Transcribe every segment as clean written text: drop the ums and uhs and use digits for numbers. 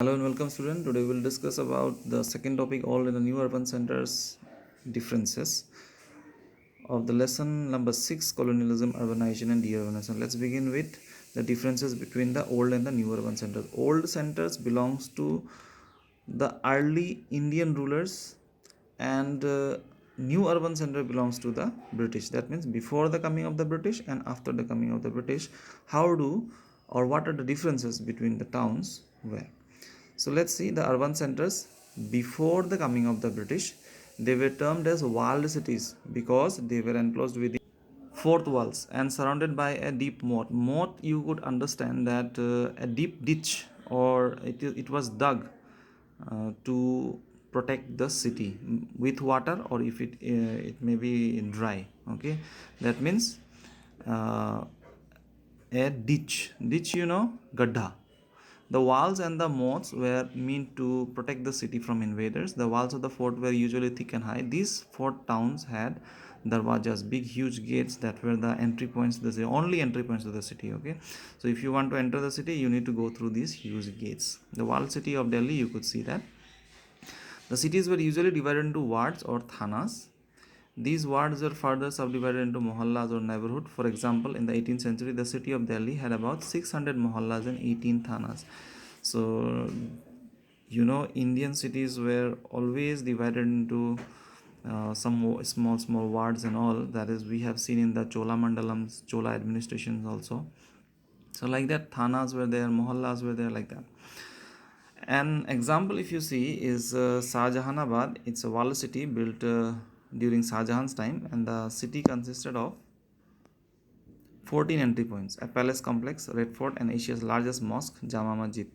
Hello and welcome student. Today we will discuss about the second topic, all in the new urban centers differences of the lesson number 6, colonialism, urbanization and deurbanization. Let's begin with the differences between the old and the new urban centers. Old centers belongs to the early Indian rulers, and new urban center belongs to the British. That means before the coming of the British and after the coming of the British, how do or what are the differences between the towns were. So let's see the urban centers before the coming of the British. They were termed as walled cities because they were enclosed within fourth walls and surrounded by a deep moat. Moat, you could understand that a deep ditch, or it was dug to protect the city with water, or if it may be dry. Okay, that means uh, a ditch, gadha. The walls and the moats were meant to protect the city from invaders. The walls of the fort were usually thick and high. These fort towns had darwajas, big huge gates that were the entry points to the city, only entry points to the city. Okay, so if you want to enter the city, you need to go through these huge gates. The walled city of Delhi, you could see that. The cities were usually divided into wards or thanas. These wards were further subdivided into mohallas or neighborhood. For example, in the 18th century, the city of Delhi had about 600 mohallas and 18 thanas. So, Indian cities were always divided into some small wards and all. That is, we have seen in the Chola Mandalams, Chola administrations also. So, like that, thanas were there, mohallas were there, like that. An example, if you see, is Shah Jahanabad. It's a walled city built during Shah Jahan's time, and the city consisted of 14 entry points, a palace complex, Red Fort, and Asia's largest mosque, Jama Masjid,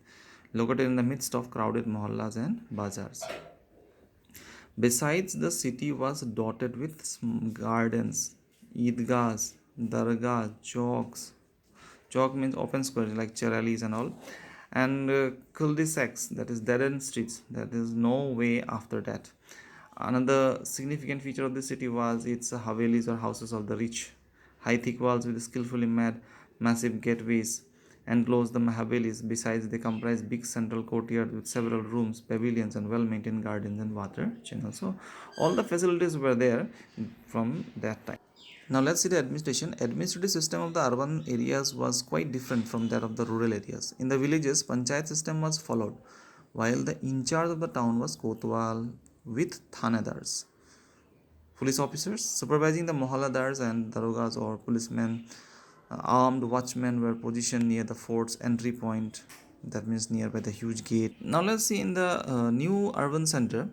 located in the midst of crowded mohallas and bazaars. Besides, the city was dotted with gardens, eidgahs, dargahs, chowks. Chowk means open squares like charalis and all, and cul-de-sacs, that is dead end streets. There is no way after that. Another significant feature of the city was its havelis or houses of the rich. High thick walls with skillfully made massive gateways enclose the havelis. Besides, they comprise big central courtyards with several rooms, pavilions, and well-maintained gardens and water channels. So, all the facilities were there from that time. Now let's see the administration. Administrative system of the urban areas was quite different from that of the rural areas. In the villages, panchayat system was followed, while the in charge of the town was kotwal with thanedars, police officers supervising the mohalladars and darogas or policemen. Armed watchmen were positioned near the fort's entry point, that means nearby the huge gate. Now let's see in the new urban center.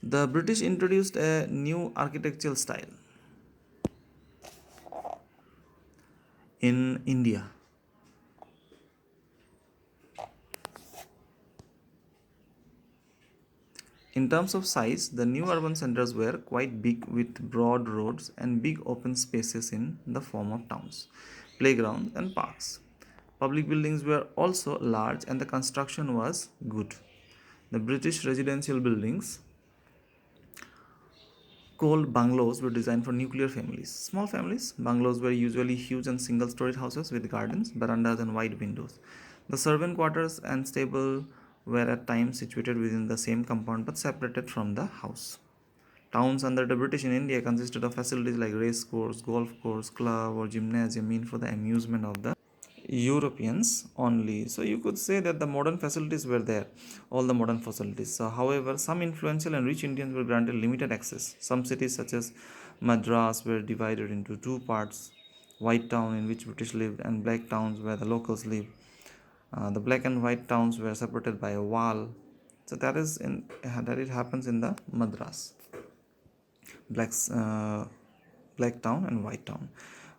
The British introduced a new architectural style in India. In terms of size, the new urban centers were quite big with broad roads and big open spaces in the form of towns, playgrounds, and parks. Public buildings were also large and the construction was good. The British residential buildings, called bungalows, were designed for nuclear families. Small families, bungalows were usually huge and single storied houses with gardens, verandas, and wide windows. The servant quarters and stable were at times situated within the same compound but separated from the house. Towns under the British in India consisted of facilities like race course, golf course, club, or gymnasium meant for the amusement of the Europeans only. So you could say that the modern facilities were there, all the modern facilities. So, however, some influential and rich Indians were granted limited access. Some cities, such as Madras, were divided into two parts: White Town, in which British lived, and Black Towns, where the locals lived. The black and white towns were separated by a wall. So that it happens in the Madras, blacks, black town and white town.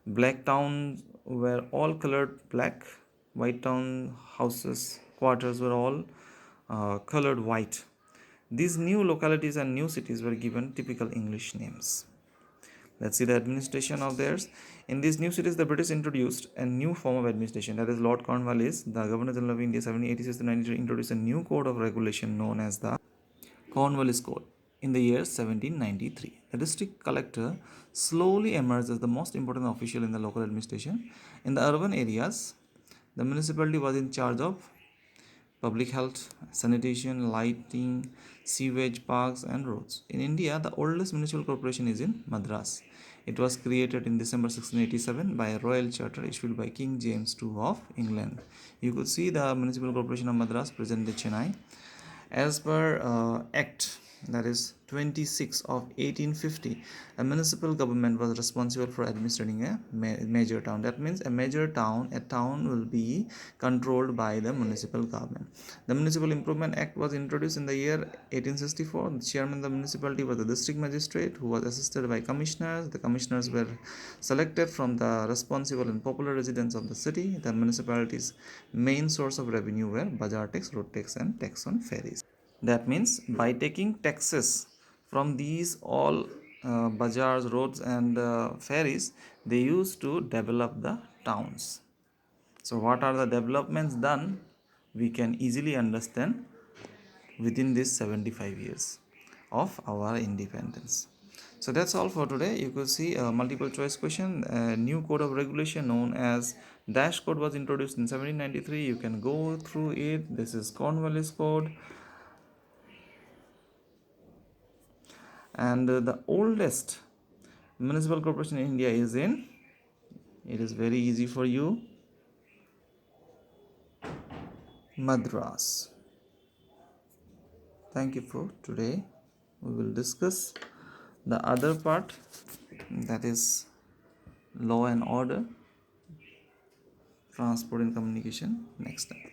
Black towns were all colored black. White town houses quarters were all colored white. These new localities and new cities were given typical English names. Let's see the administration of theirs. In these new cities, the British introduced a new form of administration. That is, Lord Cornwallis, the Governor General of India, 1786 to 93, introduced a new code of regulation known as the Cornwallis Code in the year 1793. The district collector slowly emerged as the most important official in the local administration. In the urban areas, the municipality was in charge of public health, sanitation, lighting, sewage, parks, and roads. In India, the oldest municipal corporation is in Madras. It was created in December 1687 by a royal charter issued by King James II of England. You could see the Municipal Corporation of Madras present in Chennai. As per Act, that is 26 of 1850, a municipal government was responsible for administering a major town. That means a town will be controlled by the municipal government. The Municipal Improvement Act was introduced in the year 1864. The chairman of the municipality was the district magistrate, who was assisted by commissioners. The commissioners were selected from the responsible and popular residents of the city. The municipality's main source of revenue were bazaar tax, road tax, and tax on ferries. That means by taking taxes from these all bazaars, roads, and ferries, they used to develop the towns. So, what are the developments done? We can easily understand within this 75 years of our independence. So that's all for today. You could see a multiple choice question. A new code of regulation known as Dash Code was introduced in 1793. You can go through it. This is Cornwallis Code. And the oldest municipal corporation in India is in, it is very easy for you, Madras. Thank you for today. We will discuss the other part, that is law and order, transport and communication, next time.